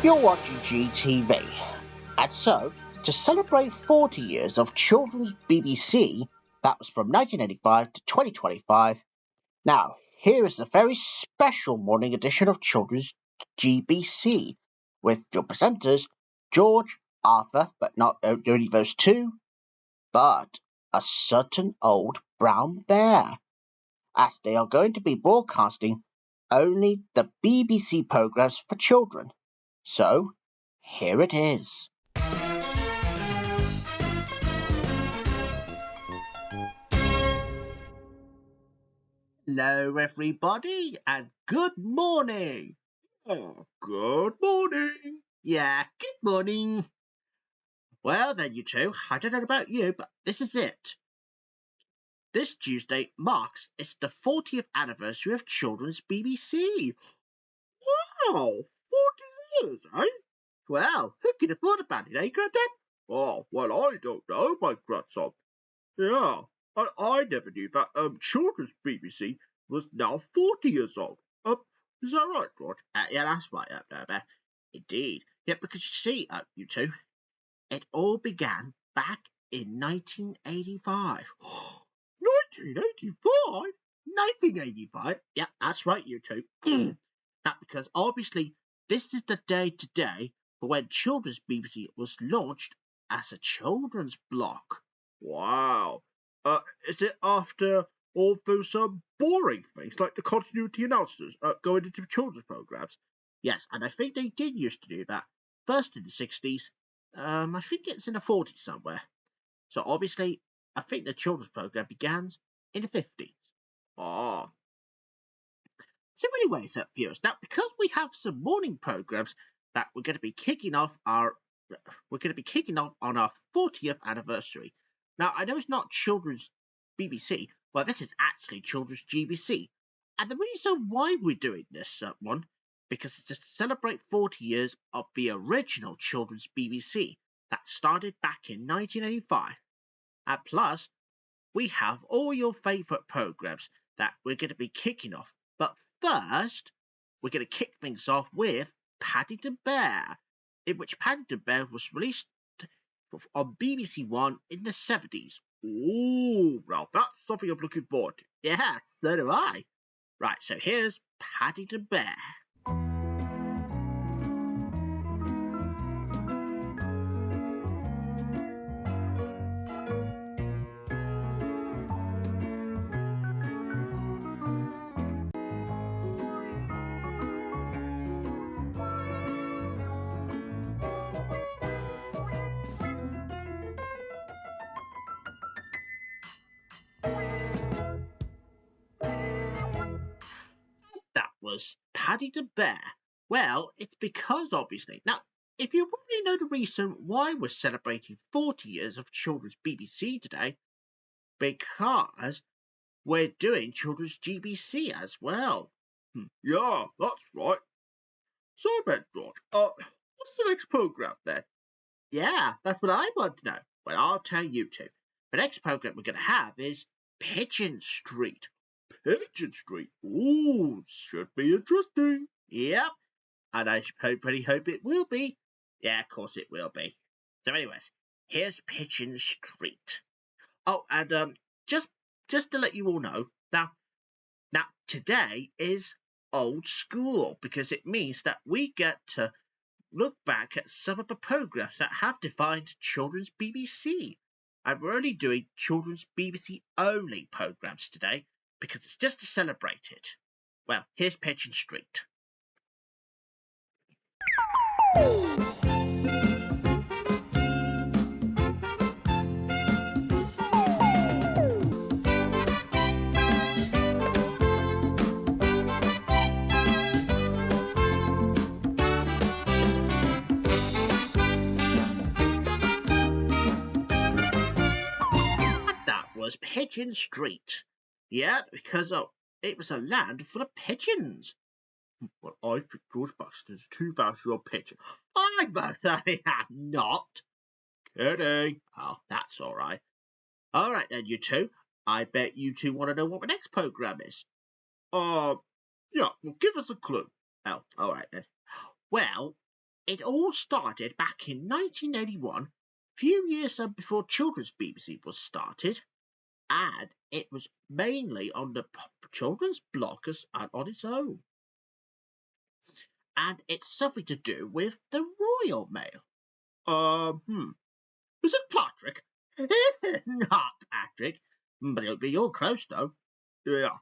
You're watching GTV. And so, to celebrate 40 years of children's BBC, that was from 1985 to 2025, now here is a very special morning edition of Children's GBC with your presenters, George, Arthur, but not only those two, but a certain old brown bear, as they are going to be broadcasting only the BBC programmes for children. So, here it is. Hello, everybody, and good morning. Oh, good morning. Yeah, good morning. Well, then, you two, I don't know about you, but this is it. This Tuesday marks it's the 40th anniversary of Children's BBC. Wow, 40 years, eh? Well, who could have thought about it, eh, Grandad? Oh, well, I don't know, my grandson. Yeah, and I never knew that children's BBC was now 40 years old. Is that right, George? Yeah, that's right, indeed. Yeah, because you see, you two, it all began back in 1985. 1985? 1985? Yeah, that's right, you two. That because obviously this is the day today for when Children's BBC was launched as a children's block. Wow. Is it after all those boring things like the continuity announcers going into children's programs? Yes, and I think they did used to do that. First in the 60s, I think it's in the 40s somewhere. So obviously, I think the children's program began in the 50s. Ah, So anyways, viewers, now because we have some morning programs that we're going to be kicking off on our 40th anniversary. Now I know it's not children's BBC, well this is actually children's GBC, and the reason why we're doing this one because it's just to celebrate 40 years of the original children's BBC that started back in 1985, and plus we have all your favourite programs that we're going to be kicking off. But first, we're going to kick things off with Paddington Bear, in which Paddington Bear was released on BBC One in the 70s. ooh, now that's something I'm looking forward to. Yeah, so do I. Right, so here's Paddington Bear. That was Paddington Bear. Well, it's because obviously. Now, if you already know the reason why we're celebrating 40 years of children's BBC today, because we're doing children's GBC as well. Yeah, that's right. So then, George, what's the next program then? Yeah, that's what I want to know. Well, I'll tell you two. The next program we're going to have is Pigeon Street. Pigeon Street. Ooh, should be interesting. Yep, and I pretty hope it will be. Yeah, of course it will be. So, anyways, here's Pigeon Street. Oh, and just to let you all know, now today is old school because it means that we get to look back at some of the programs that have defined children's BBC. And we're only doing children's BBC only programs today because it's just to celebrate it. Well, here's Pigeon Street. Was Pigeon Street. Yeah, because it was a land full of pigeons. Well, I think George Buxton's 2,000-year-old pigeon. I most certainly am not. Kidding. Oh, that's all right. All right then, you two. I bet you two want to know what the next program is. Yeah, well, give us a clue. Oh, all right then. Well, it all started back in 1981, few years before children's BBC was started, and it was mainly on the children's bloggers and on its own. And it's something to do with the Royal Mail. Is it Patrick? Not Patrick, but it'll be all close though. Yeah.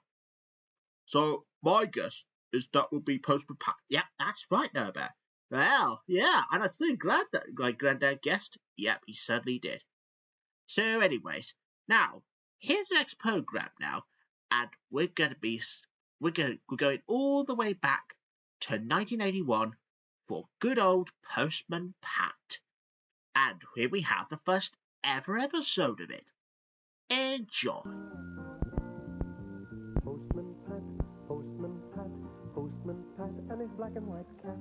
So my guess is that would be Postman Pat. Yep, that's right, No-Bear. Well, yeah, and I think Grandad guessed. Yep, he certainly did. So, anyways, now here's the next program now, and we're going all the way back to 1981 for good old Postman Pat, and here we have the first ever episode of it. Enjoy. Postman Pat, Postman Pat, Postman Pat, and his black and white cat.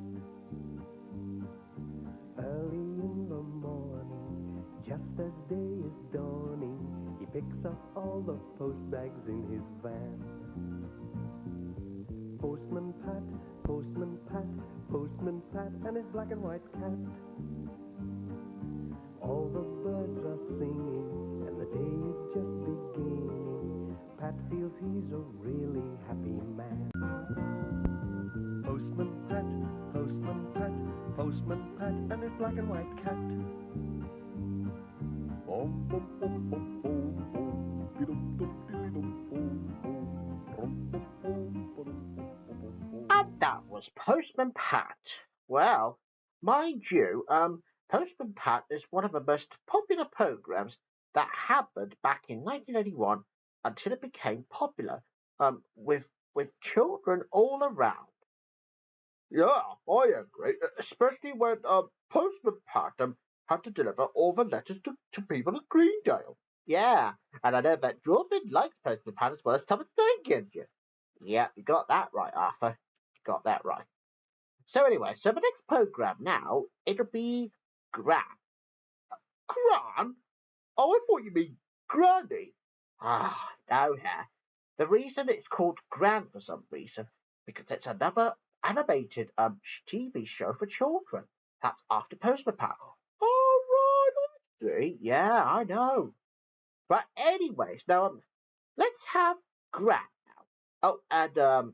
Early in the morning, just as day is dawning, he picks up all the post bags in his van. Postman Pat, Postman Pat, Postman Pat, and his black and white cat. All the birds are singing, and the day is just beginning. Pat feels he's a really happy man. Postman Pat, Postman Pat, Postman Pat, and his black and white cat. And that was Postman Pat. Well, mind you, Postman Pat is one of the most popular programs that happened back in 1981 until it became popular, with children all around. Yeah, I agree. Especially when Postman Pat had to deliver all the letters to people at Greendale. Yeah, and I know that Dwarfin likes Postman Pat as well as Thomas Jenkins. Yeah, you got that right, Arthur. You got that right. So anyway, so the next program now, it'll be Gran. Gran? Oh, I thought you mean Granny. No-Hare. The reason it's called Gran for some reason, because it's another animated TV show for children. That's after Postman Pat. Oh, right, I See? Yeah, I know. But anyways, now let's have Gran now. Oh, and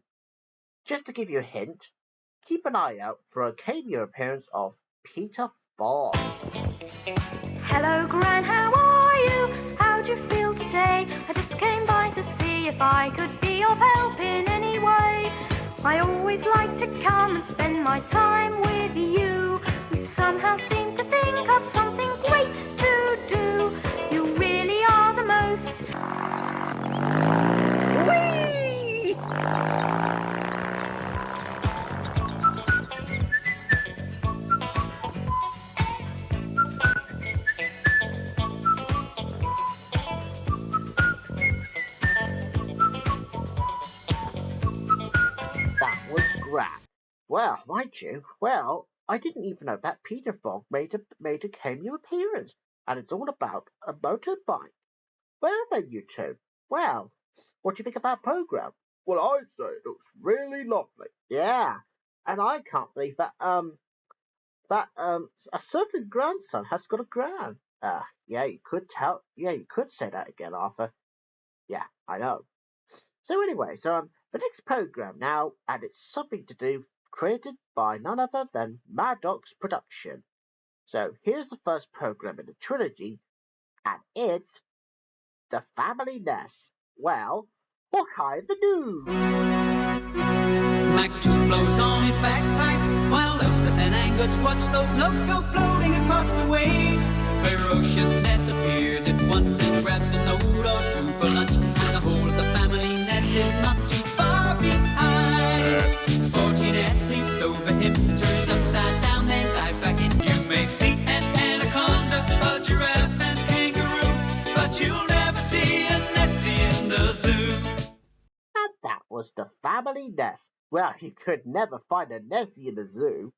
just to give you a hint, keep an eye out for a cameo appearance of Peter Fogg. Hello, Gran, how are you? How do you feel today? I just came by to see if I could be of help in any way. I always like to come and spend my time with you. We somehow seem to think of something great to do. You really are the most. Whee! That was Gran. Well, mind you, I didn't even know that Peter Fogg made a cameo appearance, and it's all about a motorbike. Well then, you two. Well, what do you think of our program? Well, I'd say it looks really lovely. Yeah, and I can't believe that a certain grandson has got a gran. Yeah, you could tell. Yeah, you could say that again, Arthur. Yeah, I know. So anyway, the next program now, and it's something to do created by none other than Maddox Production. So here's the first program in the trilogy, and it's The Family Nest. Well, Hawkeye the News. Mac 2 blows on his bagpipes, while Elspeth and Angus watch those notes go floating across the waves. Ferocious Ness appears at once and grabs a note or two for lunch, and the whole of the family nest is not too far behind. Sporty Ness leaps over him, turns upside down, then dives back in. You may see an anaconda, a giraffe, and a kangaroo, but you'll never see a Nessie in the zoo. And that was The Family Nest. Well, you could never find a Nessie in the zoo.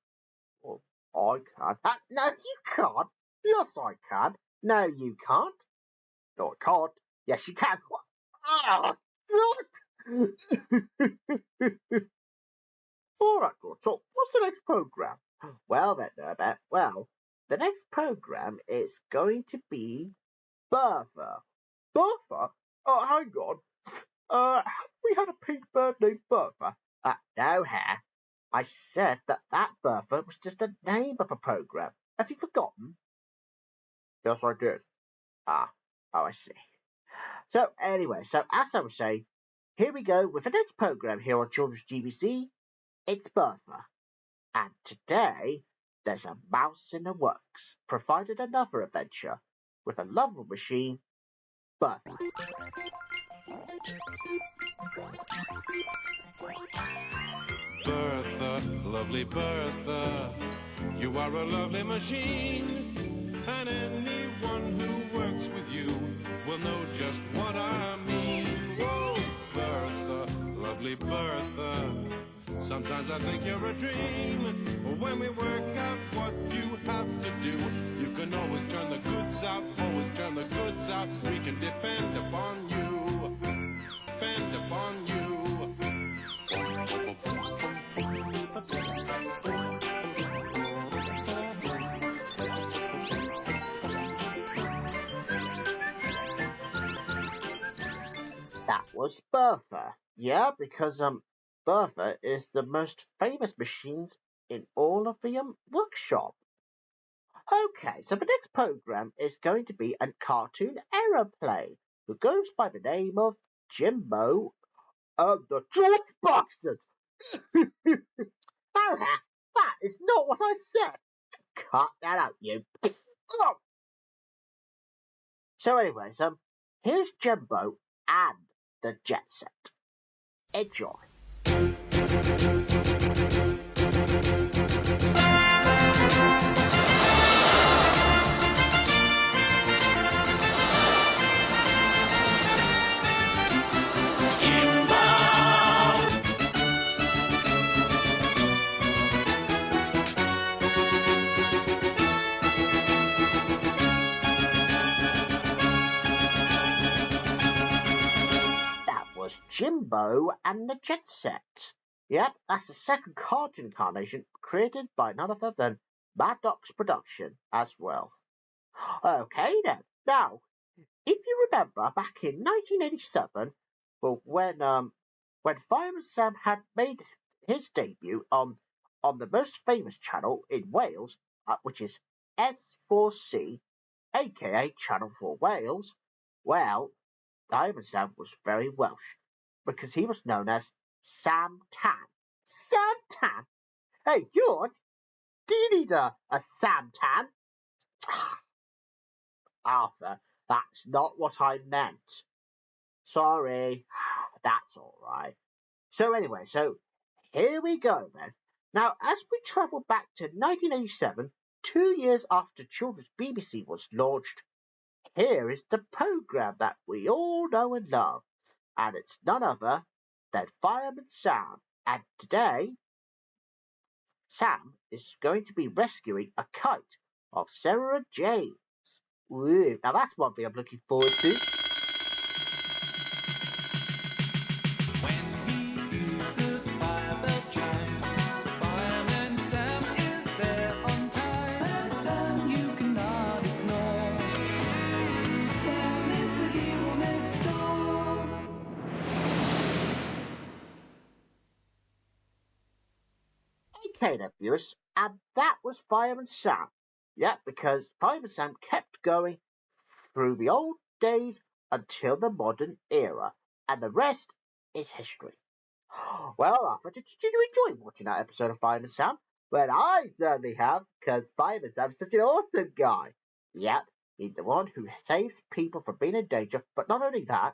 Well, I can. No, you can't. Yes, I can. No, you can't. No, I can't. Yes, you can. Ah, God. All right, George. So what's the next program? Well then, Norbert. Well, the next program is going to be Bertha. Bertha? Oh, hang on. Have we had a pink bird named Bertha? No, Hare. I said that Bertha was just a name of a program. Have you forgotten? Yes, I did. Oh, I see. So anyway, so as I was saying, here we go with the next program here on Children's GBC. It's Bertha. And today, there's a mouse in the works, provided another adventure with a lovely machine, Bertha. Bertha, lovely Bertha, you are a lovely machine, and anyone who works with you will know just what I mean. Whoa, Bertha, lovely Bertha, sometimes I think you're a dream. When we work out what you have to do, you can always turn the goods out, always turn the goods out. We can depend upon you, depend upon you. That was Bertha. Yeah, because Bertha is the most famous machines in all of the workshop. Okay, so the next program is going to be a cartoon aeroplane who goes by the name of Jimbo the George Boxers. No, that is not what I said. Cut that out, you. Oh. So anyways, here's Jimbo and the Jet Set. Enjoy. Jimbo and the Jet Set. Yep, that's the second cartoon incarnation created by none other than Maddox Production as well. Okay then, now, if you remember back in 1987, well, when Fireman Sam had made his debut on the most famous channel in Wales, which is S4C, aka Channel 4 Wales, well, Fireman Sam was very Welsh, because he was known as Sam Tan. Sam Tan? Hey, George, do you need a Sam Tan? Arthur, that's not what I meant. Sorry, that's all right. So anyway, so here we go then. Now, as we travel back to 1987, 2 years after Children's BBC was launched, here is the programme that we all know and love, and it's none other than Fireman Sam. And today, Sam is going to be rescuing a kite of Sarah James. Ooh, now that's one thing I'm looking forward to. Okay then, viewers, and that was Fireman Sam. Yeah, because Fireman Sam kept going through the old days until the modern era, and the rest is history. Well, Arthur, did you enjoy watching that episode of Fireman Sam? Well, I certainly have, because Fireman Sam's such an awesome guy. Yep, he's the one who saves people from being in danger, but not only that,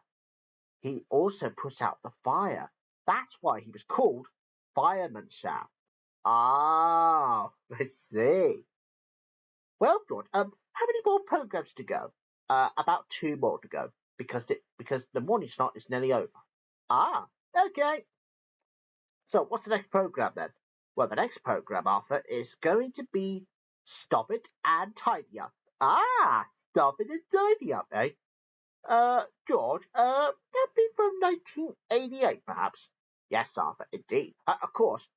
he also puts out the fire. That's why he was called Fireman Sam. Ah, I see. Well, George, how many more programs to go? About 2 more to go, because the morning slot is nearly over. Ah, okay. So, what's the next program then? Well, the next program, Arthur, is going to be Stop It and Tidy Up. Ah, Stop It and Tidy Up, eh? George, that'd be from 1988, perhaps. Yes, Arthur, indeed. Of course,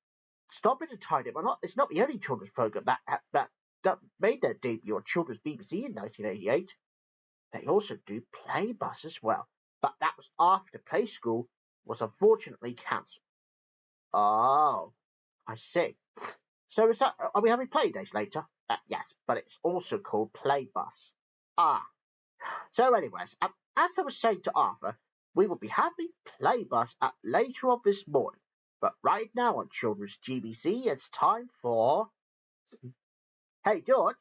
Stop It and Tidy Up. It's not the only children's program that made their debut on children's BBC in 1988. They also do Play Bus as well, but that was after Play School was unfortunately cancelled. Oh, I see. So are we having play days later? Yes, but it's also called Play Bus. Ah. So anyways, as I was saying to Arthur, we will be having Play Bus later on this morning. But right now on Children's GBC, it's time for... Hey, George.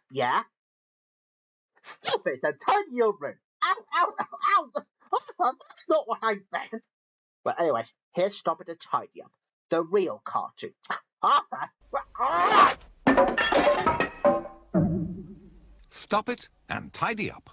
Yeah? Stop it and tidy your room. Ow, ow, ow, ow. Oh, that's not what I meant. But anyways, here's Stop It and Tidy Up, the real cartoon. Arthur. Stop It and Tidy Up.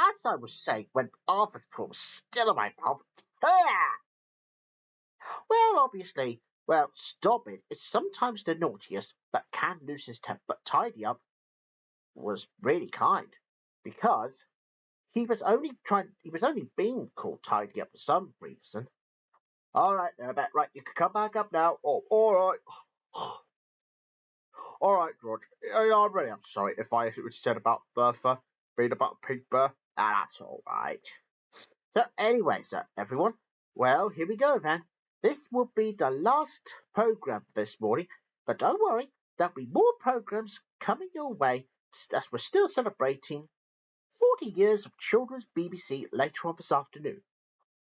As I was saying when Arthur's paw was still in my mouth, well, obviously, Stop It is sometimes the naughtiest, but can lose his temper. But Tidy Up was really kind, because he was only being called Tidy Up for some reason. All right, now, right, you can come back up now. Oh, all right. All right, George. I'm really sorry if I said about Bertha being about Pink Bear. That's all right. So anyway, everyone, well, here we go then. This will be the last program this morning, but don't worry, there'll be more programs coming your way as we're still celebrating 40 years of children's BBC later on this afternoon.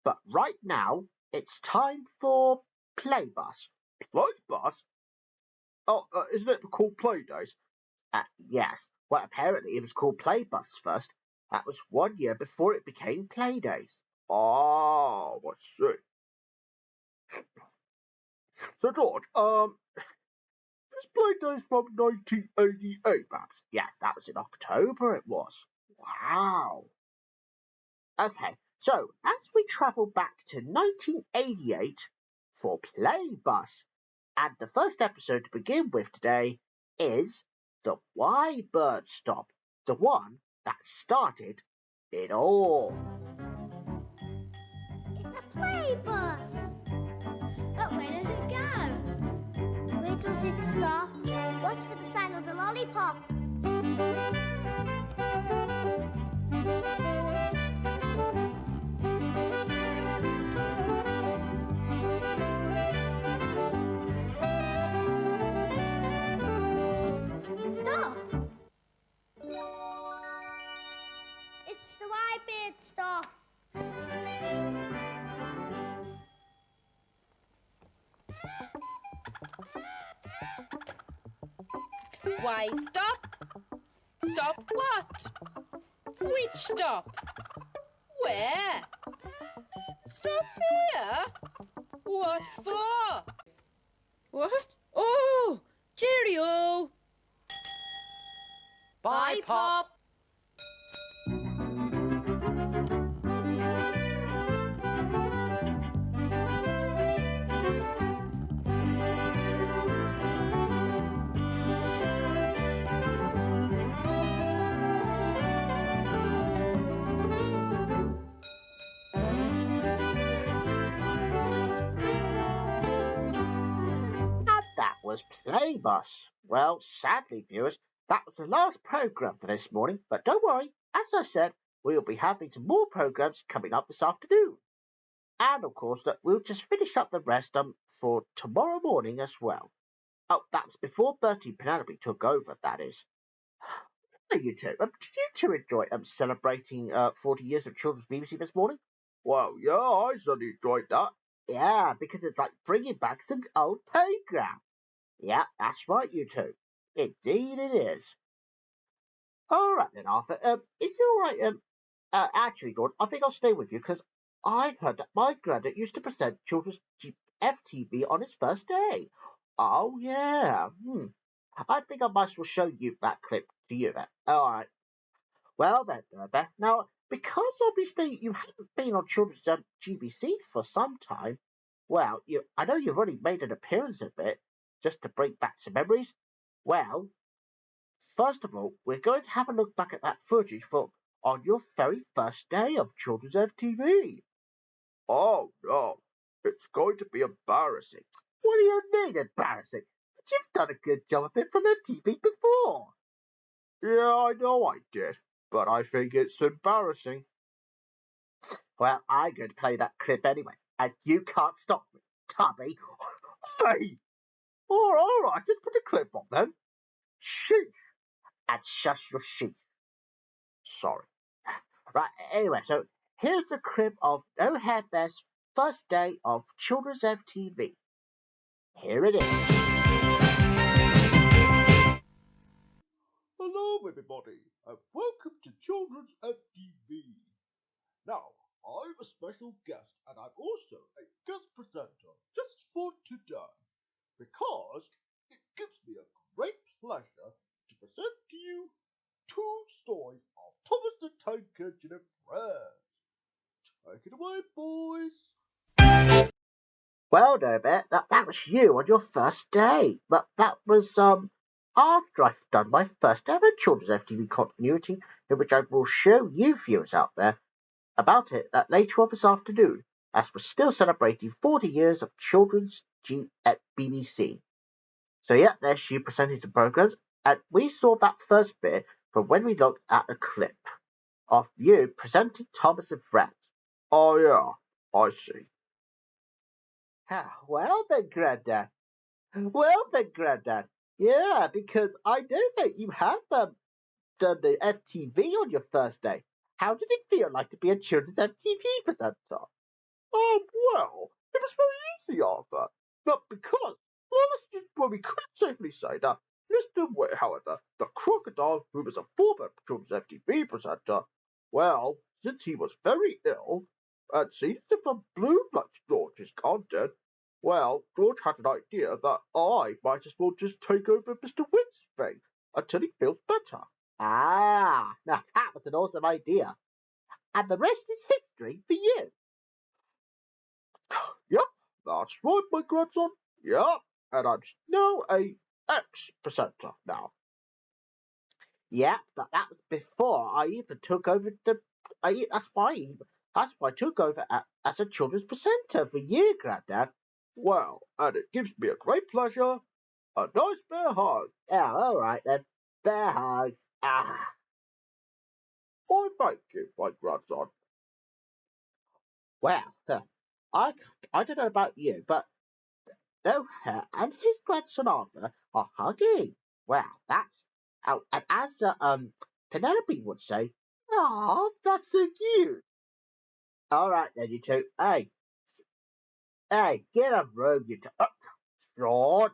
But right now, it's time for Play Bus. Play Bus? Oh, isn't it called Play Days? Yes. Well, apparently it was called Play Bus first. That was 1 year before it became Play Days. Oh, I see. So, George, this Play Days from 1988, perhaps? Yes, that was in October, it was. Wow. Okay, so as we travel back to 1988 for Play Bus, and the first episode to begin with today is the Why Bird Stop, the one that started it all. It's a play bus. But where does it go? Where does it stop? Watch for the sign of the lollipop. Stop! It's the White-Beard stop. Why stop? Stop what? Which stop? Where? Stop here? What for? What? Oh, cheerio. Bye, Pop. That was Play Bus. Well, sadly, viewers, that was the last programme for this morning, but don't worry, as I said, we'll be having some more programmes coming up this afternoon. And of course, that we'll just finish up the rest for tomorrow morning as well. Oh, that's before Bertie and Penelope took over, that is. Hey, you two, did you two enjoy celebrating 40 years of children's BBC this morning? Well, yeah, I certainly enjoyed that. Yeah, because it's like bringing back some old programme. Yeah, that's right, you two. Indeed it is. All right then, Arthur. Is it all right? Actually, George, I think I'll stay with you because I've heard that my granddad used to present children's FTV on his first day. Oh yeah. I think I might as well show you that clip to you then. All right. Well then, Beth, now, because obviously you haven't been on Children's GBC for some time, well, I know you've already made an appearance of it, just to bring back some memories. Well, first of all, we're going to have a look back at that footage from on your very first day of Children's FTV. Oh no, it's going to be embarrassing. What do you mean embarrassing? But you've done a good job of it from FTV before. Yeah, I know I did, but I think it's embarrassing. Well, I'm going to play that clip anyway, and you can't stop me, Tubby. Hey! All right, just put the clip on then. Sheesh! And shush your sheep. Sorry. Right, anyway, so here's the clip of No-Hare Bear's first day of Children's FTV. Here it is. Hello, everybody, and welcome to Children's FTV. Now, I'm a special guest, and I'm also a guest presenter just for today, because it gives me a great pleasure to present to you two stories of Thomas the Tank Engine and Friends. Take it away, boys. Well, no, Bear, that was you on your first day, but that was after I've done my first ever Children's FTV continuity, in which I will show you viewers out there about it later on this afternoon, as we're still celebrating 40 years of Children's at BBC. So yeah, there's you presenting some programs, and we saw that first bit from when we looked at a clip of you presenting Thomas and Friends. Oh yeah, I see. Well then, Grandad. Well then, Grandad. Yeah, because I know that you have done the FTV on your first day. How did it feel like to be a children's FTV presenter? Well, it was very easy, Arthur. But because, we could safely say that Mr. However, the crocodile, who was a former children's FTV presenter, well, since he was very ill, and seems to have blew like George's content, well, George had an idea that I might as well just take over Mr. Witt's thing until he feels better. Ah, now that was an awesome idea. And the rest is history for you. Yep, that's right, my grandson. Yep, and I'm now a ex-presenter now. Yeah, but that was before I even took over that's why I took over as a children's presenter for you, Grandad. Well, and it gives me a great pleasure. A nice bear hug. Yeah, all right then. Bear hugs. Ah. Oh, thank you, my grandson. Well, I don't know about you, but No-Hare and his grandson Arthur are hugging. Well, that's and as Penelope would say, "Oh, that's so cute." All right then, you two. Hey, get a room, you two. George,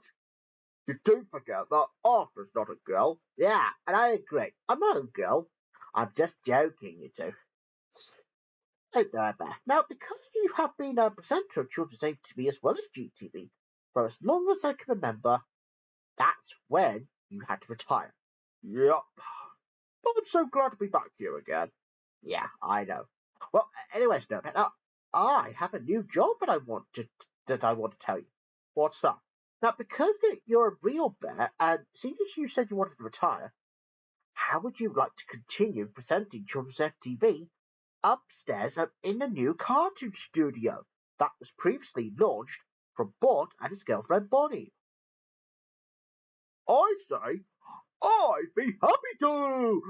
you do forget that Arthur's not a girl. Yeah, and I agree. I'm not a girl. I'm just joking, you two. Don't know about now, because you have been a presenter of Children's TV as well as GTV for as long as I can remember, that's when you had to retire. Yep. But I'm so glad to be back here again. Yeah, I know. Well, anyway, Snowpet, now I have a new job that I want to tell you. What's that? Now, because you're a real bear, and seeing as you said you wanted to retire, how would you like to continue presenting Children's FTV upstairs in the new cartoon studio that was previously launched from Bort and his girlfriend Bonnie? I say, I'd be happy to!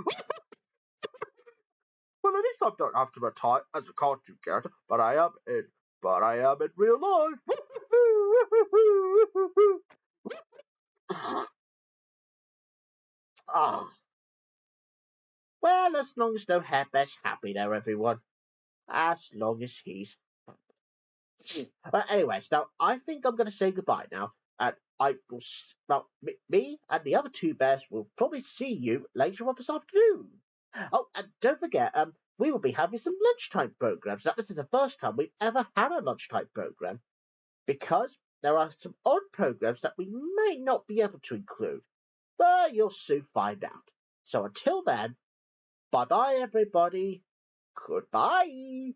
Well, at least I don't have to retire as a cartoon character, but I am in real life. Oh. Well, as long as No-Hare Bear's happy there, everyone. As long as he's anyways, now I think I'm going to say goodbye now, and I will. Well, me and the other two bears will probably see you later on this afternoon. Oh, and don't forget, we will be having some lunchtime programs. Now, this is the first time we've ever had a lunchtime program, because there are some odd programs that we may not be able to include, but you'll soon find out. So until then, Bye-bye, everybody. Goodbye.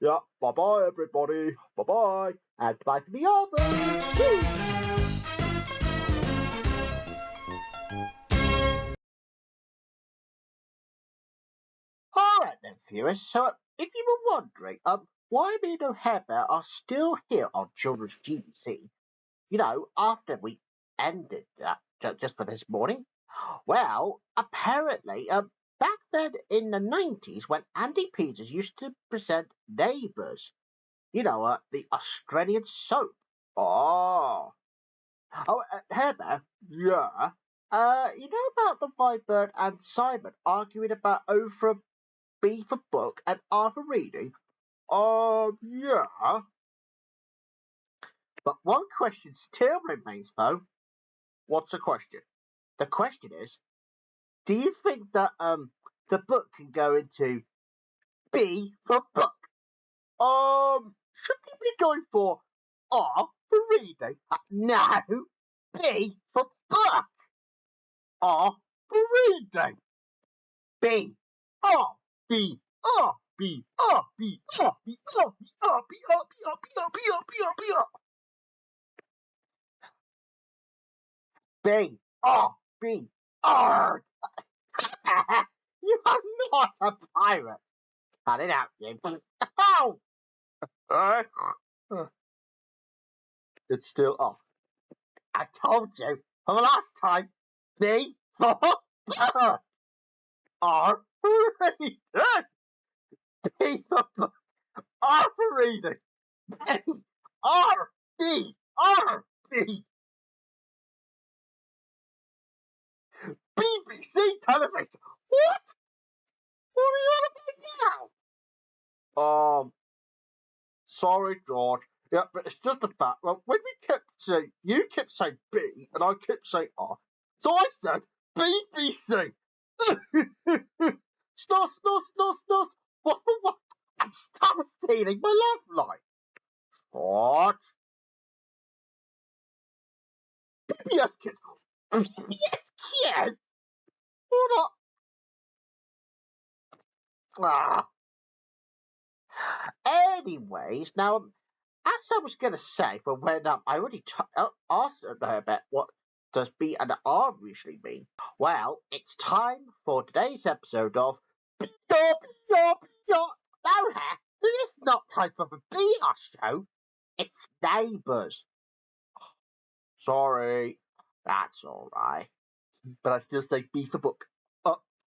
Yeah, bye-bye, everybody. Bye-bye. And bye to the others. All right then, viewers. So, if you were wondering, why me and No-Hare Bear are still here on Children's GBC, after we ended just for this morning, well, apparently, back then in the 90s, when Andy Peters used to present Neighbours, the Australian soap. Oh, Hare Bear, yeah. About the Viper and Simon arguing about over B for book and R for reading? Yeah. But one question still remains, though. What's the question? The question is, do you think that the book can go into B for book? Should we be going for R for reading? No, B for book. R for reading. B, R, B, R, B, R, B, R, B, R, B, R, B, R, B, R, B, R, B, R, B, R, B, R. B, R, B, R. You are not a pirate. Cut it out, you. Oh! It's still off. I told you for the last time. B for book. R for reading. B for book. R for reading. B, R, B, R, B. BBC television. What? What are you on about now? Sorry, George. Yeah, but it's just a fact. Well, when you kept saying B, and I kept saying R, so I said BBC. Snos, snos, snos, snos. What? And stop stealing my love line. What? PBS kids. PBS kids. What? Anyways, now, as I was going to say, but when I already asked her about what does B and R usually mean, well, it's time for today's episode of No-Hare, it's not time for the BR show, it's Neighbours. Sorry, that's all right. But I still say B for book,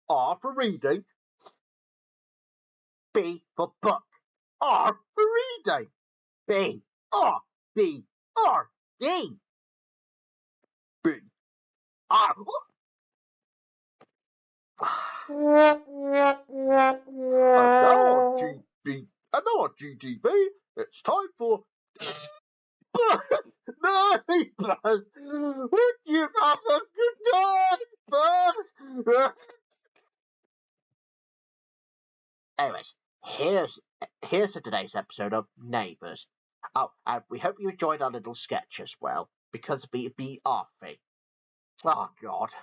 R for reading, B for book, R for reading. B, R, B, R, B. B, R. And now on GTV, it's time for Neighbours. Would you have a good night, Buzz? Anyways, here's today's episode of Neighbours. Oh, and we hope you enjoyed our little sketch as well, because of the BR thing. Oh, God.